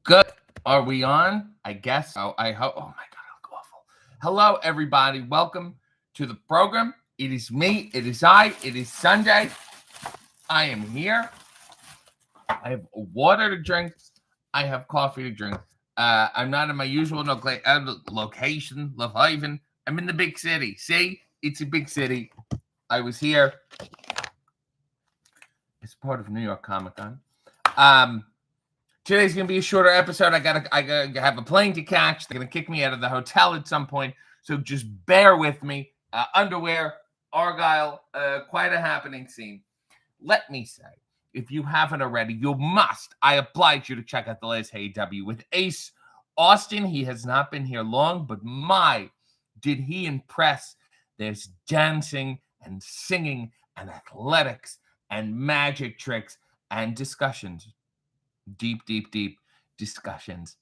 Good. Are we on? I guess. I hope. Oh my God, I look awful. Hello, everybody. Welcome to the program. It is me. It is I. It is Sunday. I am here. I have water to drink. I have coffee to drink. I'm not in my usual location, Love Haven. I'm in the big city. See, it's a big city. I was here as part of New York Comic Con. Today's gonna be a shorter episode. I gotta have a plane to catch. They're gonna kick me out of the hotel at some point, so just bear with me. Underwear, Argyle, quite a happening scene. Let me say, if you haven't already, you must. I oblige you to check out the latest AEW with Ace Austin. He has not been here long, but my, did he impress? There's dancing and singing and athletics and magic tricks and discussions. Deep discussions.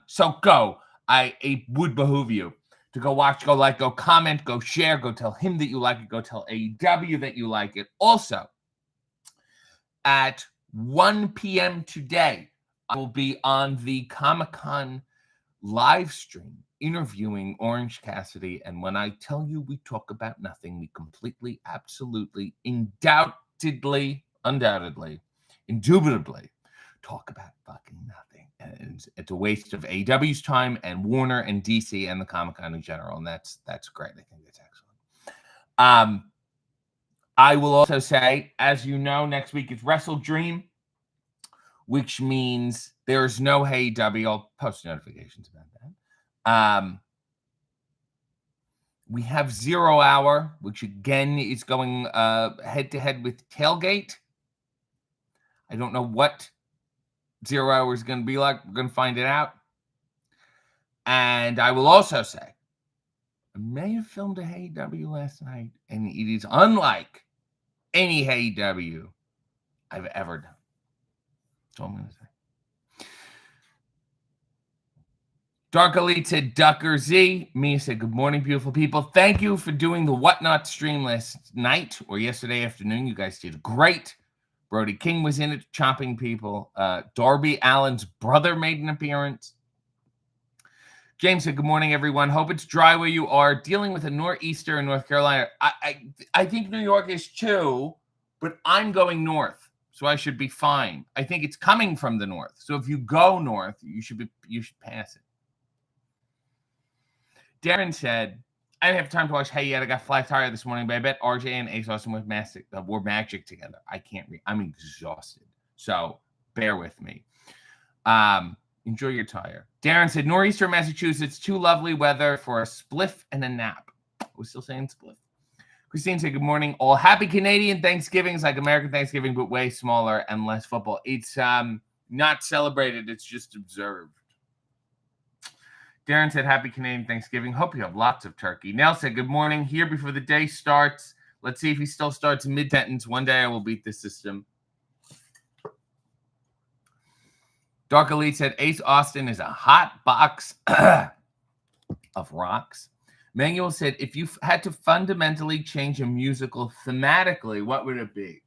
So go. It would behoove you to go watch, go like, go comment, go share, go tell him that you like it, go tell AEW that you like it. Also, at 1 p.m. today, I will be on the Comic-Con live stream interviewing Orange Cassidy. And when I tell you we talk about nothing, we completely, absolutely, undoubtedly, indubitably talk about fucking nothing. And it's a waste of AEW's time and Warner and DC and the Comic-Con in general. And that's great. I think that's excellent. I will also say, as you know, next week is Wrestle Dream, which means there's no AEW. I'll post notifications about that. We have 0 Hour, which again is going head-to-head with Tailgate. I don't know what 0 Hour is going to be like. We're going to find it out. And I will also say, I may have filmed a AEW last night, and it is unlike any AEW I've ever done. That's all I'm going to say. Dark Elite said, Ducker Z. Mia said, good morning, beautiful people. Thank you for doing the Whatnot stream last night or yesterday afternoon. You guys did great. Brody King was in it, chopping people. Darby Allin's brother made an appearance. James said, good morning, everyone. Hope it's dry where you are. Dealing with a nor'easter in North Carolina. I think New York is too, but I'm going north, so I should be fine. I think it's coming from the north. So if you go north, you should pass it. Darren said, I didn't have time to watch Hey Yet. I got flat tire this morning, but I bet RJ and Ace Austin were magic together. I can't read. I'm exhausted. So bear with me. Enjoy your tire. Darren said, Nor'easter, Massachusetts, too lovely weather for a spliff and a nap. We're still saying spliff. Christine said, good morning, all. Happy Canadian Thanksgiving. It's like American Thanksgiving, but way smaller and less football. It's not celebrated. It's just observed. Darren said, happy Canadian Thanksgiving. Hope you have lots of turkey. Nell said, good morning. Here before the day starts. Let's see if he still starts mid-sentence. One day I will beat the system. Dark Elite said, Ace Austin is a hot box of rocks. Manuel said, if you had to fundamentally change a musical thematically, what would it be?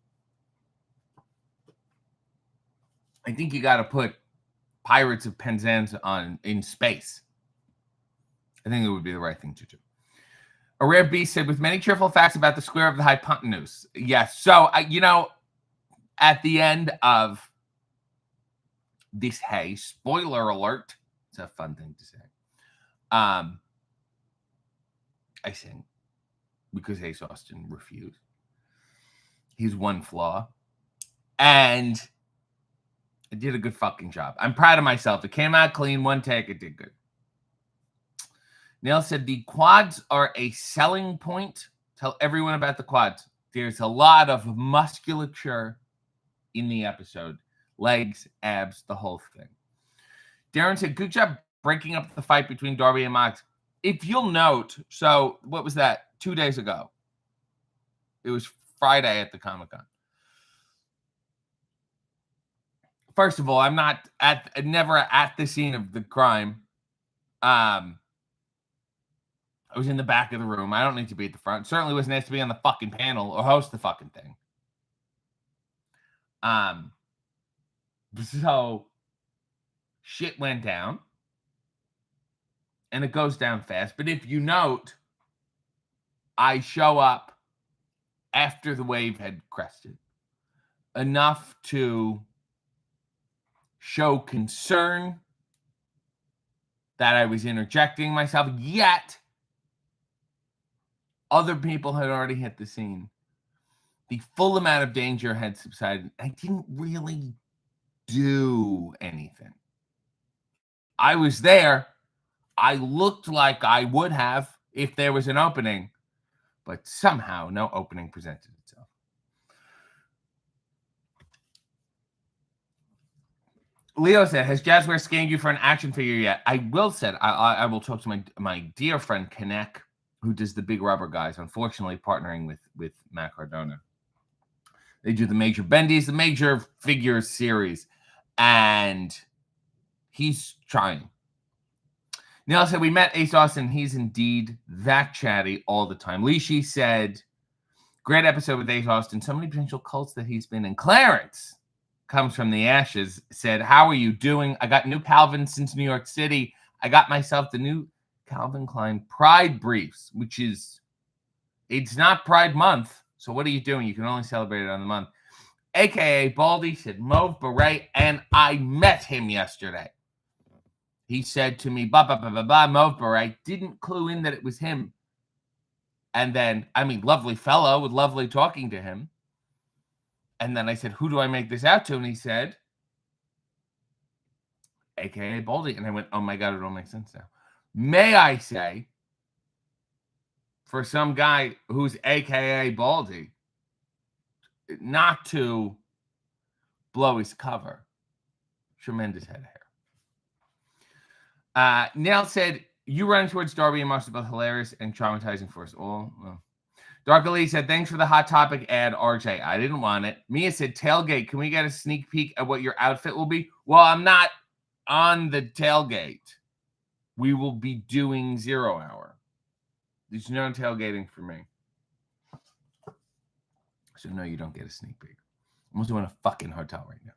I think you got to put Pirates of Penzance in space. I think it would be the right thing to do. A Rare Beast said, with many cheerful facts about the square of the hypotenuse. Yes. So, at the end of this, hey, spoiler alert. It's a fun thing to say. I sing because Ace Austin refused. He's one flaw. And I did a good fucking job. I'm proud of myself. It came out clean. One take. It did good. Neil said, the quads are a selling point. Tell everyone about the quads. There's a lot of musculature in the episode. Legs, abs, the whole thing. Darren said, good job breaking up the fight between Darby and Mox. If you'll note, so what was that? 2 days ago. It was Friday at the Comic-Con. First of all, I'm never at the scene of the crime. I was in the back of the room. I don't need to be at the front. Certainly wasn't asked to be on the fucking panel or host the fucking thing. So shit went down. And it goes down fast. But if you note, I show up after the wave had crested enough to show concern that I was interjecting myself, yet other people had already hit the scene. The full amount of danger had subsided. I didn't really do anything. I was there. I looked like I would have if there was an opening, but somehow no opening presented itself. Leo said, has Jazzware scanned you for an action figure yet? I will I will talk to my dear friend Kinect, who does the big rubber guys, unfortunately partnering with Matt Cardona. They do the Major Bendies, the Major Figures series, and he's trying. Neil said, we met Ace Austin. He's indeed that chatty all the time. Lishi said, great episode with Ace Austin. So many potential cults that he's been in. Clarence comes from the ashes, said, how are you doing? I got new Calvin since New York City. I got myself the new Calvin Klein Pride briefs, which is, it's not Pride Month. So what are you doing? You can only celebrate it on the month. AKA Baldy said, Mauve Beret, and I met him yesterday. He said to me, Mauve Beret, didn't clue in that it was him. And then, lovely fellow, with lovely talking to him. And then I said, who do I make this out to? And he said, AKA Baldy. And I went, oh my God, it all makes sense now. May I say, for some guy who's AKA Baldy, not to blow his cover, tremendous head of hair. Nell said, you running towards Darby and Marks are both hilarious and traumatizing for us all. Well. Dark Ali said, thanks for the Hot Topic ad, RJ. I didn't want it. Mia said, tailgate, can we get a sneak peek at what your outfit will be? Well, I'm not on the tailgate. We will be doing 0 hour. There's no tailgating for me. So no, you don't get a sneak peek. I'm also in a fucking hotel right now.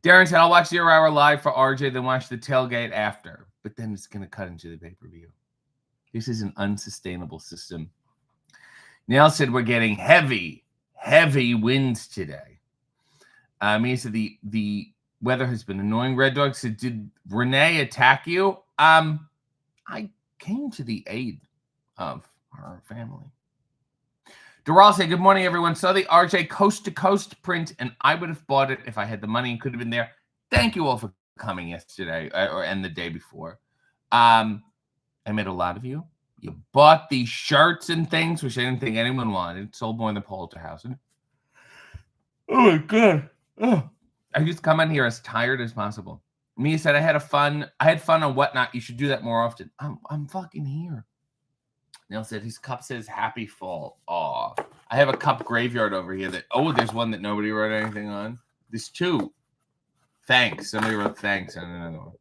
Darren said, I'll watch 0 hour live for RJ, then watch the tailgate after. But then it's going to cut into the pay-per-view. This is an unsustainable system. Neil said, we're getting heavy winds today. Mia said, the weather has been annoying. Red Dog said, did Renee attack you? I came to the aid of our family. Doral said, good morning, everyone. Saw the RJ coast-to-coast print, and I would have bought it if I had the money and could have been there. Thank you all for coming yesterday and the day before. I met a lot of you. You bought these shirts and things, which I didn't think anyone wanted. Sold more than Polterhausen. Oh, my God. Oh. I just come in here as tired as possible. Mia said, I had fun on Whatnot. You should do that more often. I'm fucking here. Neil said, his cup says happy fall. Aw. I have a cup graveyard over here there's one that nobody wrote anything on. There's two. Thanks. Somebody wrote thanks on another one.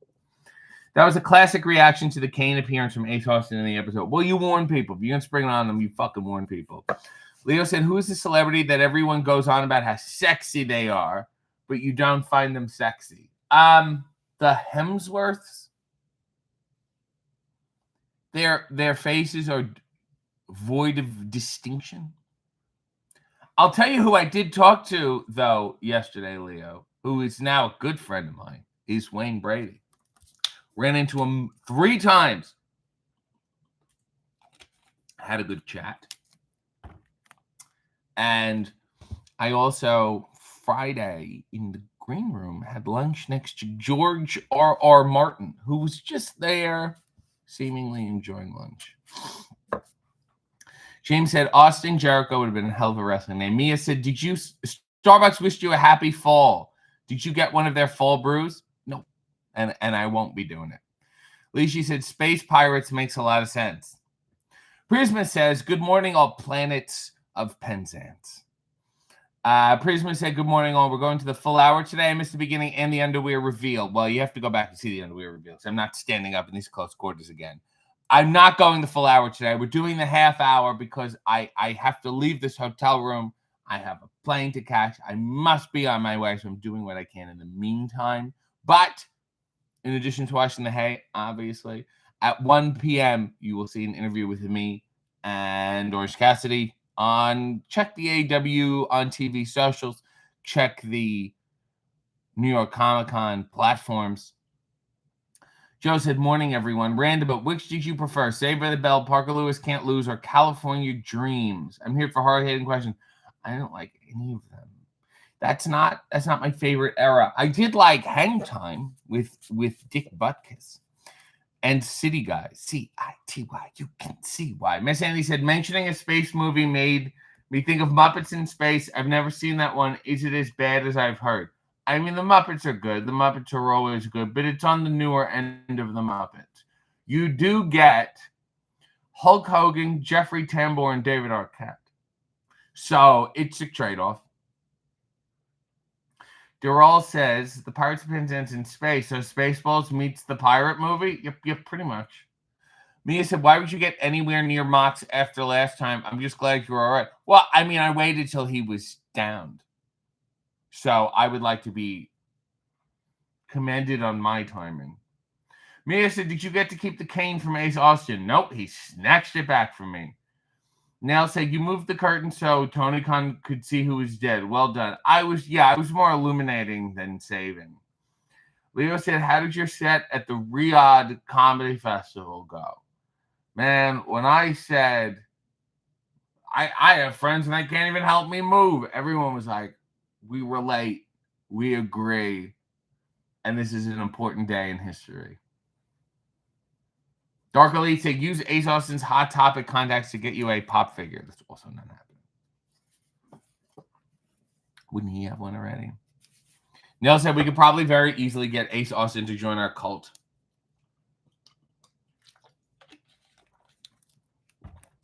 That was a classic reaction to the Kane appearance from Ace Austin in the episode. Well, you warn people. If you're going to spring it on them, you fucking warn people. Leo said, who is the celebrity that everyone goes on about how sexy they are, but you don't find them sexy? The Hemsworths. Their faces are void of distinction. I'll tell you who I did talk to, though, yesterday, Leo, who is now a good friend of mine, is Wayne Brady. Ran into him 3 times. Had a good chat. And I also, Friday, in the green room, had lunch next to George R.R. Martin, who was just there, seemingly enjoying lunch. James said, Austin Jericho would have been a hell of a wrestling name. Mia said, Starbucks wished you a happy fall. Did you get one of their fall brews? No. And I won't be doing it. Lishi said, Space Pirates makes a lot of sense. Prisma says, good morning, all planets of Penzance. Prisma said, good morning, all. We're going to the full hour today. I missed the beginning and the underwear reveal. Well, you have to go back and see the underwear reveal because I'm not standing up in these close quarters again. I'm not going the full hour today. We're doing the half hour because I have to leave this hotel room. I have a plane to catch. I must be on my way, so I'm doing what I can in the meantime. But in addition to watching The Hay, obviously. At 1 p.m., you will see an interview with me and Orange Cassidy on check the AEW on TV socials, check the New York Comic Con platforms. Joe said, morning, everyone. Random, but which did you prefer? Saved by the Bell, Parker Lewis Can't Lose, or California Dreams? I'm here for hard-hitting questions. I don't like any of them. That's not my favorite era. I did like Hang Time with Dick Butkus and City Guys. C-I-T-Y. You can see why. Miss Andy said, mentioning a space movie made me think of Muppets in Space. I've never seen that one. Is it as bad as I've heard? I mean, the Muppets are good. The Muppets are always good, but it's on the newer end of the Muppets. You do get Hulk Hogan, Jeffrey Tambor, and David Arquette. So it's a trade-off. Dural says the Pirates of Penzance in space. So Spaceballs meets the pirate movie? Yep, pretty much. Mia said, why would you get anywhere near Mox after last time? I'm just glad you were all right. Well, I mean, I waited till he was downed. So I would like to be commended on my timing. Mia said, did you get to keep the cane from Ace Austin? Nope, he snatched it back from me. Nell said, you moved the curtain so Tony Khan could see who was dead. Well done. I was more illuminating than saving. Leo said, how did your set at the Riyadh Comedy Festival go? Man, when I said, I have friends and they can't even help me move, everyone was like, we relate, we agree, and this is an important day in history. Dark Elite said, use Ace Austin's Hot Topic contacts to get you a pop figure. That's also not happening. Wouldn't he have one already? Neil said, we could probably very easily get Ace Austin to join our cult.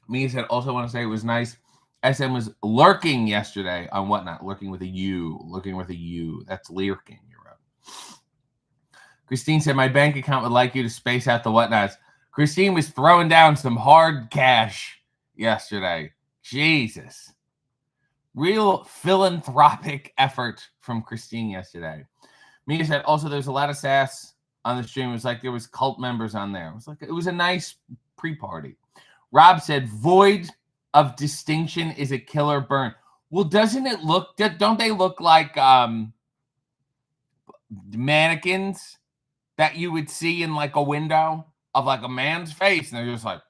Mia said, also want to say it was nice. SM was lurking yesterday on Whatnot. Lurking with a U. That's lurking, you wrote. Christine said, my bank account would like you to space out the Whatnots. Christine was throwing down some hard cash yesterday. Jesus. Real philanthropic effort from Christine yesterday. Mia said, also, there's a lot of sass on the stream. It was like there was cult members on there. It was a nice pre-party. Rob said, void of distinction is a killer burn. Well, doesn't it look, don't they look like mannequins that you would see in like a window of like a man's face? And they're just like,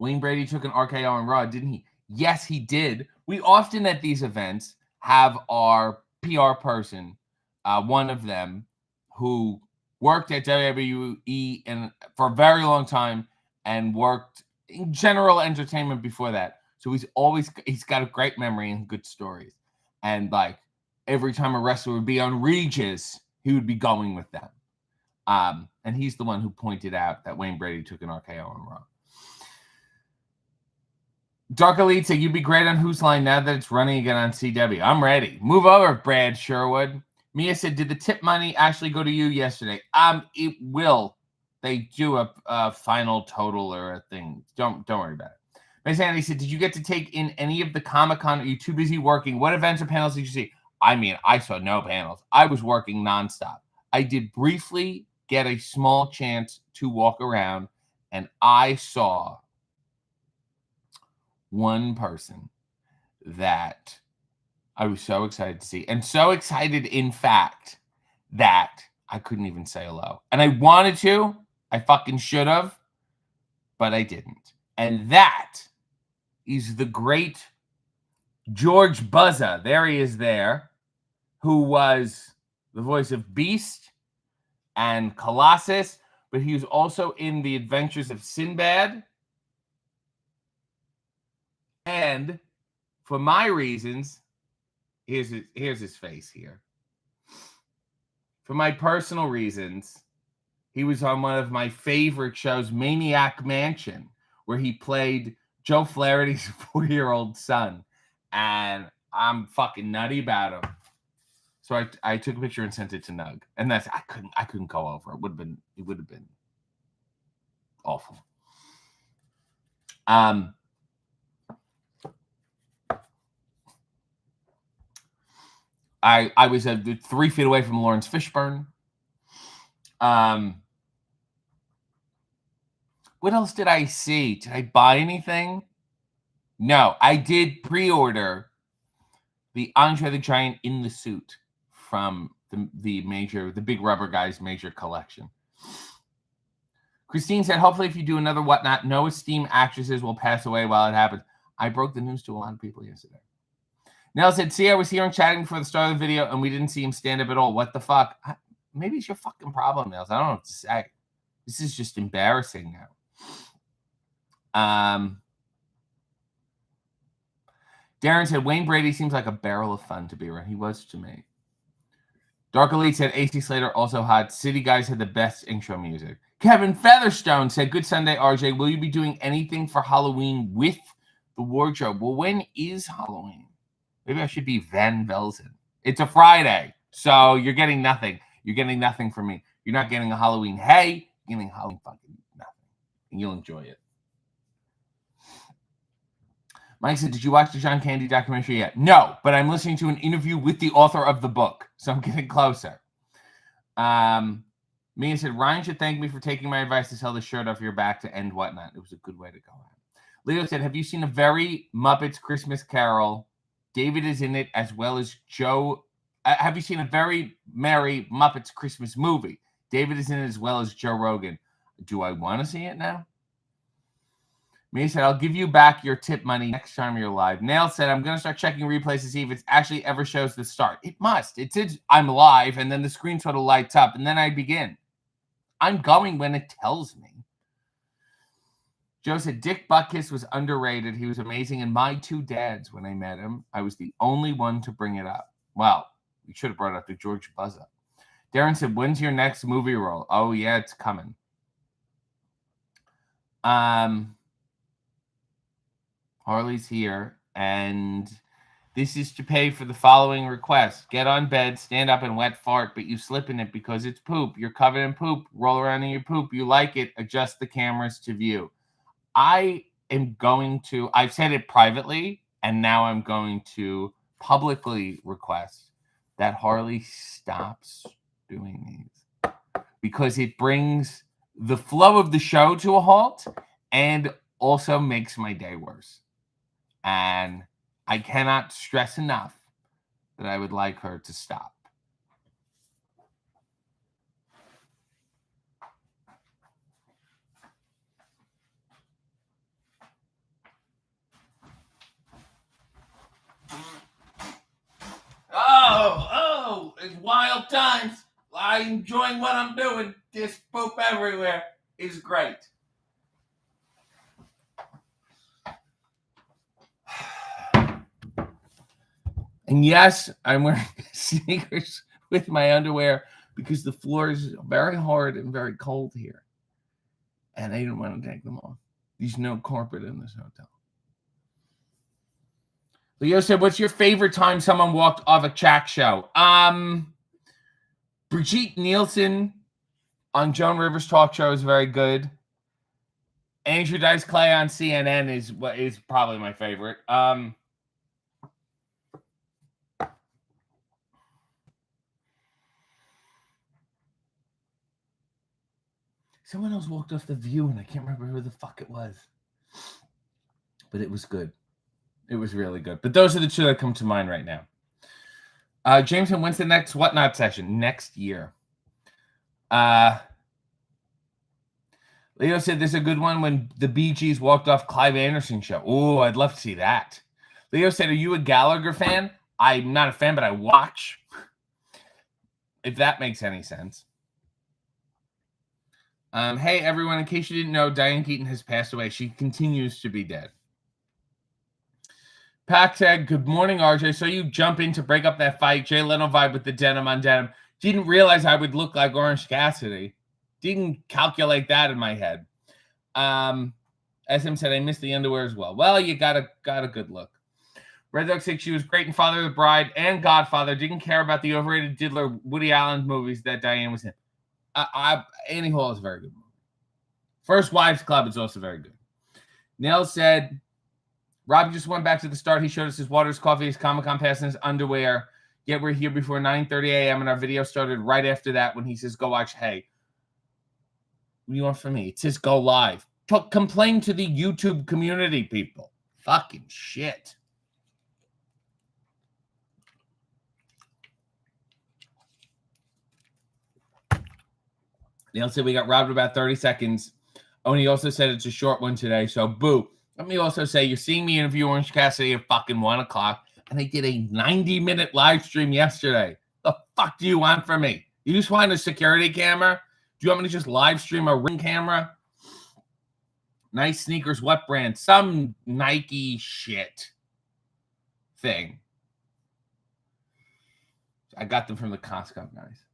Wayne Brady took an RKO on Raw, didn't he? Yes, he did. We often at these events have our PR person, one of them, who worked at WWE and for a very long time and worked in general entertainment before that. So he's got a great memory and good stories. And like every time a wrestler would be on Regis, he would be going with them. And he's the one who pointed out that Wayne Brady took an RKO on Raw. Dark Elite said, you'd be great on Who's Line now that it's running again on CW. I'm ready. Move over, Brad Sherwood. Mia said, did the tip money actually go to you yesterday? It will. They do a final total or a thing. Don't worry about it. Miss Andy said, did you get to take in any of the Comic-Con? Are you too busy working? What events or panels did you see? I mean, I saw no panels. I was working nonstop. I did briefly get a small chance to walk around, and I saw one person that I was so excited to see. And so excited, in fact, that I couldn't even say hello. And I wanted to. I fucking should have. But I didn't. And that is the great George Buzza. There he is there. Who was the voice of Beast and Colossus. But he was also in The Adventures of Sinbad. And for my reasons, here's his face here. For my personal reasons, he was on one of my favorite shows, Maniac Mansion, where he played Joe Flaherty's 4-year-old son. And I'm fucking nutty about him. So I took a picture and sent it to Nug. And I couldn't go over. It would have been awful. I was 3 feet away from Lawrence Fishburne. What else did I see? Did I buy anything? No, I did pre-order the Andre the Giant in the Suit from the Big Rubber Guys major collection. Christine said, hopefully if you do another Whatnot, no esteemed actresses will pass away while it happens. I broke the news to a lot of people yesterday. Nell said, see, I was here and chatting before the start of the video, and we didn't see him stand up at all. What the fuck? Maybe it's your fucking problem, Nels. I don't know what to say. This is just embarrassing now. Darren said, Wayne Brady seems like a barrel of fun to be around. He was to me. Dark Elite said, AC Slater also hot. City Guys had the best intro music. Kevin Featherstone said, good Sunday, RJ. Will you be doing anything for Halloween with the wardrobe? Well, when is Halloween? Maybe I should be Van Velzen. It's a Friday, so you're getting nothing. You're getting nothing from me. You're not getting a Halloween hey. You're getting Halloween fucking nothing. And you'll enjoy it. Mike said, did you watch the John Candy documentary yet? No, but I'm listening to an interview with the author of the book, so I'm getting closer. Mia said, Ryan should thank me for taking my advice to sell the shirt off your back to end Whatnot. It was a good way to go out. Leo said, have you seen A Very Muppets Christmas Carol? David is in it as well as Joe. Have you seen A Very Merry Muppets Christmas Movie? David is in it as well as Joe Rogan. Do I want to see it now? Mia said, I'll give you back your tip money next time you're live. Nail said, I'm going to start checking replays to see if it actually ever shows the start. It must. It's I'm live, and then the screen sort of lights up, and then I begin. I'm going when it tells me. Joe said, Dick Butkus was underrated. He was amazing. And my 2 dads, when I met him, I was the only one to bring it up. Well, we should have brought up the George Buzza. Darren said, when's your next movie role? Oh, yeah, it's coming. Harley's here, and this is to pay for the following request. Get on bed, stand up and wet fart, but you slip in it because it's poop. You're covered in poop. Roll around in your poop. You like it. Adjust the cameras to view. I am going to, I've said it privately, and now I'm going to publicly request that Harley stops doing these because it brings the flow of the show to a halt and also makes my day worse. And I cannot stress enough that I would like her to stop. Oh, it's wild times. I'm enjoying what I'm doing. This poop everywhere is great. And yes, I'm wearing sneakers with my underwear because the floor is very hard and very cold here. And I didn't want to take them off. There's no carpet in this hotel. Leo said, what's your favorite time someone walked off a chat show? Brigitte Nielsen on Joan Rivers' talk show is very good. Andrew Dice Clay on CNN is probably my favorite. Someone else walked off The View, and I can't remember who the fuck it was. But it was good. It was really good. But those are the 2 that come to mind right now. Jameson, when's the next Whatnot session? Next year. Leo said there's a good one when the Bee Gees walked off Clive Anderson's show. Oh, I'd love to see that. Leo said, are you a Gallagher fan? I'm not a fan, but I watch. If that makes any sense. Hey, everyone, in case you didn't know, Diane Keaton has passed away. She continues to be dead. Pac said, good morning, RJ. So you jump in to break up that fight. Jay Leno vibe with the denim on denim. Didn't realize I would look like Orange Cassidy. Didn't calculate that in my head. SM said, I missed the underwear as well. Well, you got a good look. Red Dog 6, she was great in Father of the Bride and Godfather. Didn't care about the overrated diddler Woody Allen movies that Diane was in. Annie Hall is a very good movie. First Wives Club is also very good. Nell said, Rob just went back to the start. He showed us his water, his coffee, his Comic-Con pass, and his underwear. Yet we're here before 9:30 a.m. and our video started right after that when he says, go watch Hey. What do you want from me? It says go live. Complain to the YouTube community, people. Fucking shit. Neil said we got robbed about 30 seconds. Oni also said it's a short one today, so boo. Let me also say you're seeing me interview Orange Cassidy at fucking 1 o'clock, and they did a 90-minute live stream yesterday. The fuck do you want from me? You just want a security camera? Do you want me to just live stream a Ring camera? Nice sneakers, what brand? Some Nike shit thing. I got them from the Costco guys.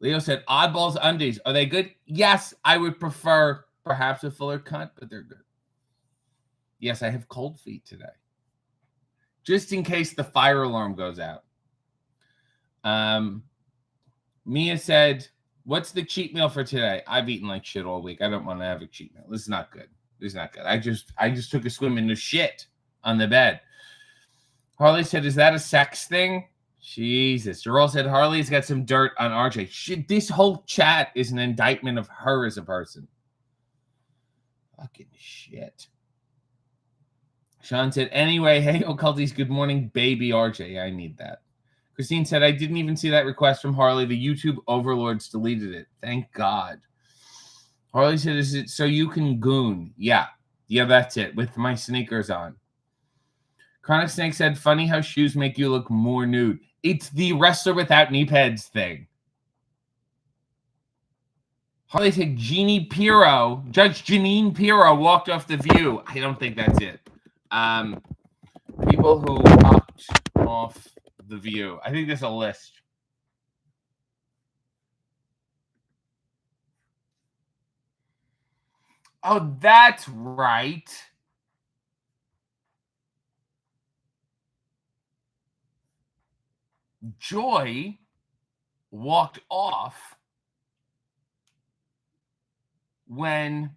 Leo said, Oddballs undies. Are they good? Yes, I would prefer perhaps a fuller cut, but they're good. Yes, I have cold feet today. Just in case the fire alarm goes out. Mia said, what's the cheat meal for today? I've eaten like shit all week. I don't want to have a cheat meal. This is not good. This is not good. I just took a swim in the shit on the bed. Harley said, is that a sex thing? Jesus. Jarrell said, Harley's got some dirt on RJ. Shit, this whole chat is an indictment of her as a person. Fucking shit. Sean said, anyway, hey, Occulties, good morning, baby RJ. I need that. Christine said, I didn't even see that request from Harley. The YouTube overlords deleted it. Thank God. Harley said, is it so you can goon? Yeah. Yeah, that's it. With my sneakers on. Chronic Snake said, funny how shoes make you look more nude. It's the wrestler without knee pads thing. Harley said, Judge Jeanine Pirro walked off The View. I don't think that's it. People who walked off The View. I think there's a list. Oh, that's right. Joy walked off when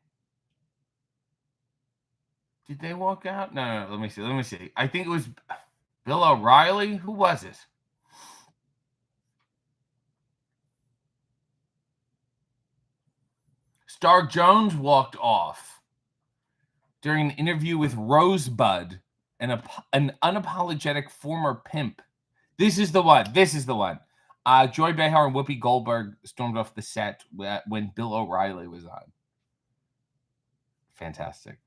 did they walk out? No, let me see. I think it was Bill O'Reilly. Who was it? Star Jones walked off during an interview with Rosebud, an unapologetic former pimp. This is the one. Joy Behar and Whoopi Goldberg stormed off the set when Bill O'Reilly was on. Fantastic.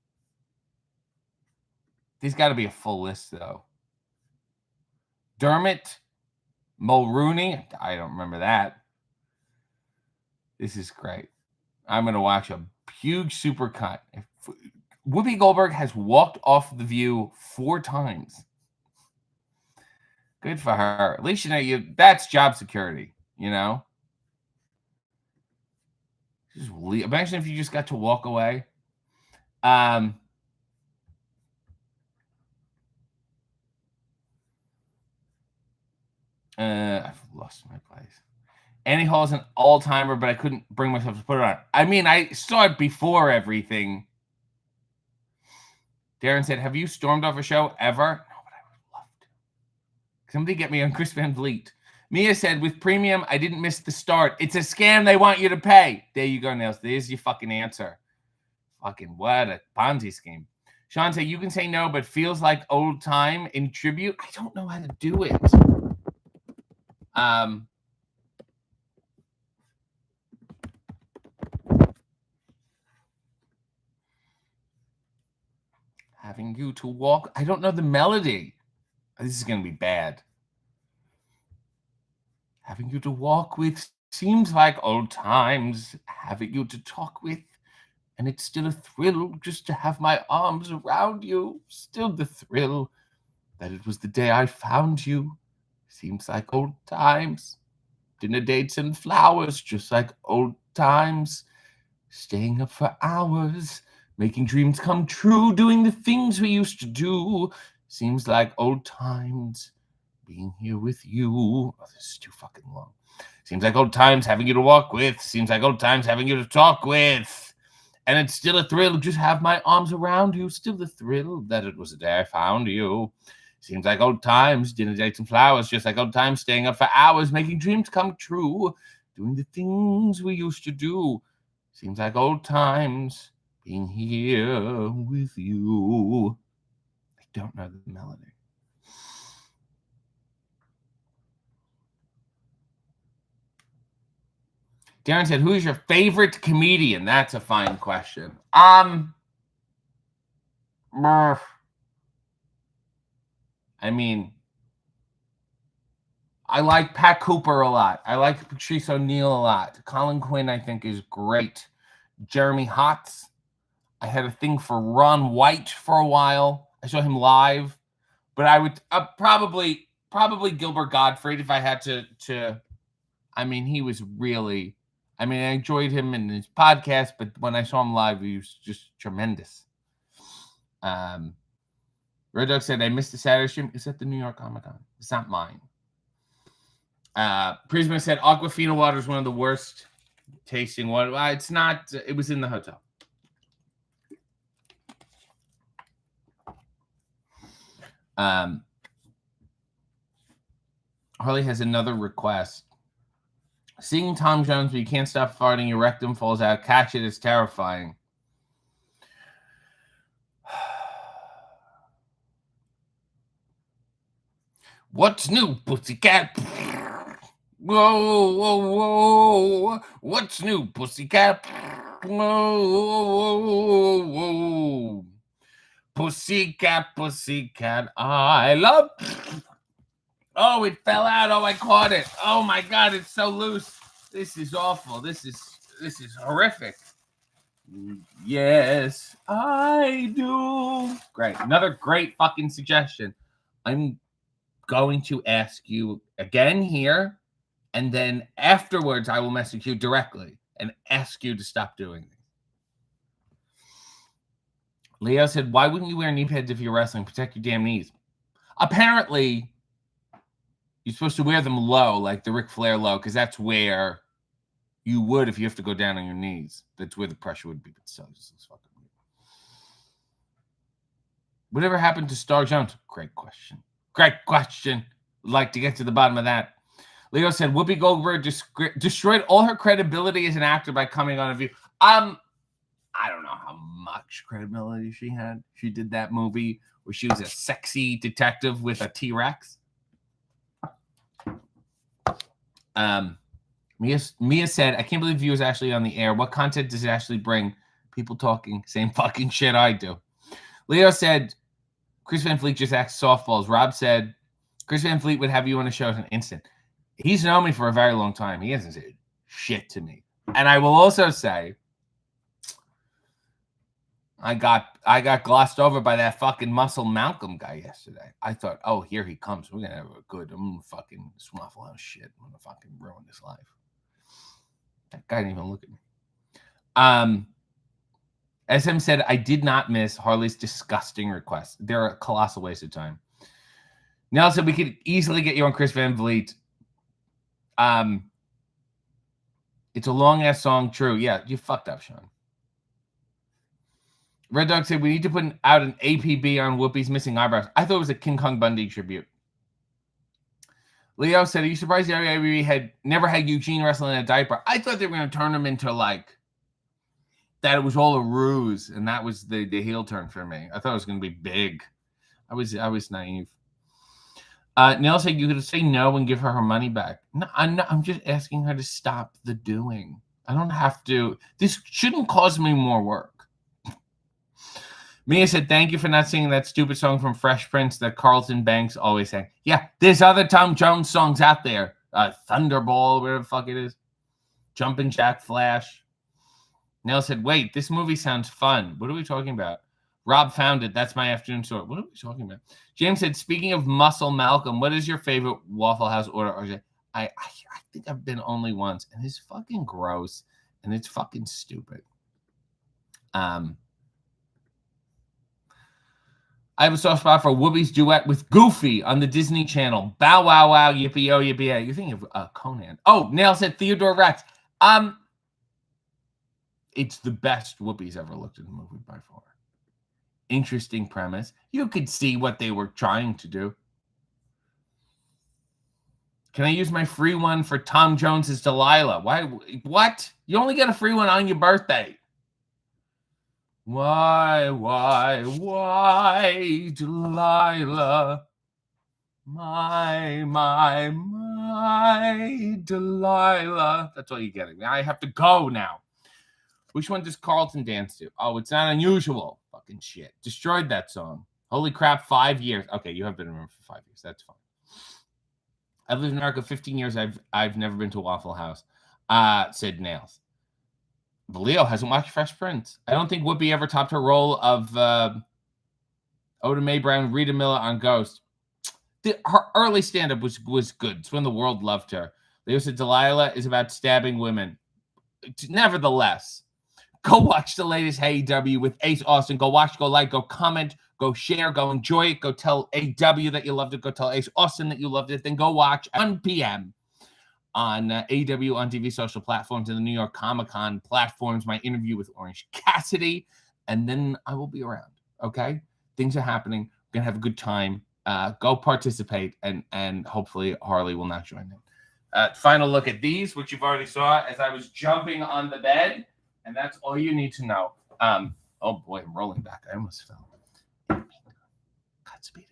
There's got to be a full list, though. Dermot Mulrooney. I don't remember that. This is great. I'm going to watch a huge supercut. Whoopi Goldberg has walked off The View 4 times. Good for her. At least you know that's job security, you know? Just imagine if you just got to walk away. I've lost my place. Annie Hall is an all-timer, but I couldn't bring myself to put it on. I mean, I saw it before everything. Darren said, have you stormed off a show ever? No, but I would love to. Somebody get me on Chris Van Vliet. Mia said, with premium, I didn't miss the start. It's a scam they want you to pay. There you go, Nels. There's your fucking answer. Fucking what a Ponzi scheme. Sean said, you can say no, but feels like old time in tribute. I don't know how to do it. Having you to walk. I don't know the melody. This is going to be bad. Having you to walk with seems like old times. Having you to talk with, and it's still a thrill just to have my arms around you. Still the thrill that it was the day I found you. Seems like old times. Dinner dates and flowers, just like old times. Staying up for hours, making dreams come true, doing the things we used to do. Seems like old times being here with you. Oh, this is too fucking long. Seems like old times having you to walk with. Seems like old times having you to talk with. And it's still a thrill to just have my arms around you. Still the thrill that it was the day I found you. Seems like old times, dinner dates and flowers, just like old times, staying up for hours, making dreams come true, doing the things we used to do. Seems like old times, being here with you. I don't know the melody. Darren said, who is your favorite comedian? That's a fine question. I mean, I like Pat Cooper a lot. I like Patrice O'Neal a lot. Colin Quinn, I think, is great. Jeremy Hotz. I had a thing for Ron White for a while. I saw him live. But I would probably Gilbert Gottfried if I had to. I mean, he was really. I mean, I enjoyed him in his podcast, but when I saw him live, he was just tremendous. Red Dog said, I missed the Saturday stream. It's at the New York Comic Con. It's not mine. Prisma said, Aquafina water is one of the worst tasting water. It's not. It was in the hotel. Harley has another request. Seeing Tom Jones, but you can't stop farting, your rectum falls out. Catch it, it's terrifying. What's new, pussycat? Whoa, whoa, whoa. What's new, pussycat? Whoa, whoa, whoa, whoa. Pussycat, pussycat, I love. Oh, it fell out. Oh, I caught it. Oh my God, it's so loose. This is awful. This is horrific. Yes, I do. Great. Another great fucking suggestion. I'm going to ask you again here, and then afterwards I will message you directly and ask you to stop doing this. Leo said, why wouldn't you wear knee pads if you're wrestling? Protect your damn knees. Apparently, you're supposed to wear them low, like the Ric Flair low, because that's where you would if you have to go down on your knees. That's where the pressure would be. But so this is fucking weird. Whatever happened to Star Jones? Great question. Great question. I'd like to get to the bottom of that. Leo said, Whoopi Goldberg destroyed all her credibility as an actor by coming on a View. I don't know how much credibility she had. She did that movie where she was a sexy detective with a T-Rex. Mia said, I can't believe View is actually on the air. What content does it actually bring? People talking, same fucking shit I do. Leo said, Chris Van Fleet just asked softballs. Rob said, Chris Van Fleet would have you on a show in an instant. He's known me for a very long time. He hasn't said shit to me. And I will also say, I got glossed over by that fucking Muscle Malcolm guy yesterday. I thought, oh, here he comes. We're going to have a good, I'm going to fucking swaffle out shit. I'm going to fucking ruin his life. That guy didn't even look at me. SM said, I did not miss Harley's disgusting requests. They're a colossal waste of time. Nell said, we could easily get you on Chris Van Vliet. It's a long-ass song. True. Yeah, you fucked up, Sean. Red Dog said, we need to put out an APB on Whoopi's missing eyebrows. I thought it was a King Kong Bundy tribute. Leo said, are you surprised the WWE had never had Eugene wrestle in a diaper? I thought they were going to turn him into like, that it was all a ruse, and that was the heel turn for me. I thought it was going to be big. I was naive. Neil said, you could say no and give her money back. No, I'm just asking her to stop the doing. I don't have to. This shouldn't cause me more work. Mia said, thank you for not singing that stupid song from Fresh Prince that Carlton Banks always sang. Yeah, there's other Tom Jones songs out there. Thunderball, whatever the fuck it is. Jumpin' Jack Flash. Nell said, wait, this movie sounds fun. What are we talking about? Rob found it. That's my afternoon story. What are we talking about? James said, speaking of Muscle Malcolm, what is your favorite Waffle House order? RJ? I think I've been only once, and it's fucking gross, and it's fucking stupid. I have a soft spot for Whoopi's duet with Goofy on the Disney Channel. Bow wow wow, yippee oh yippee yeah. You're thinking of Conan. Oh, Nail said Theodore Rex. It's the best Whoopi's ever looked at a movie by far. interesting premise. You could see what they were trying to do. Can I use my free one for Tom Jones's Delilah? Why? What? You only get a free one on your birthday. Why, Delilah? My Delilah. That's all you're getting. I have to go now. Which one does Carlton dance to? Oh, It's Not Unusual. Fucking shit. Destroyed that song. Holy crap, 5 years. Okay, you have been in a room for 5 years. That's fine. I've lived in America 15 years. I've never been to a Waffle House. Said Nails. But Leo hasn't watched Fresh Prince. I don't think Whoopi ever topped her role of Oda Mae Brown, Rita Miller on Ghost. Her early stand-up was good. It's when the world loved her. Leo said Delilah is about stabbing women. Nevertheless, go watch the latest AEW with Ace Austin. Go watch, go like, go comment, go share, go enjoy it. Go tell AEW that you loved it. Go tell Ace Austin that you loved it. Then go watch at 1 p.m. on AEW on TV social platforms and the New York Comic-Con platforms, my interview with Orange Cassidy. And then I will be around, okay? Things are happening. We're going to have a good time. Go participate, and hopefully Harley will not join in. Final look at these, which you've already saw as I was jumping on the bed, and that's all you need to know. Oh boy, I'm rolling back. I almost fell. Godspeed.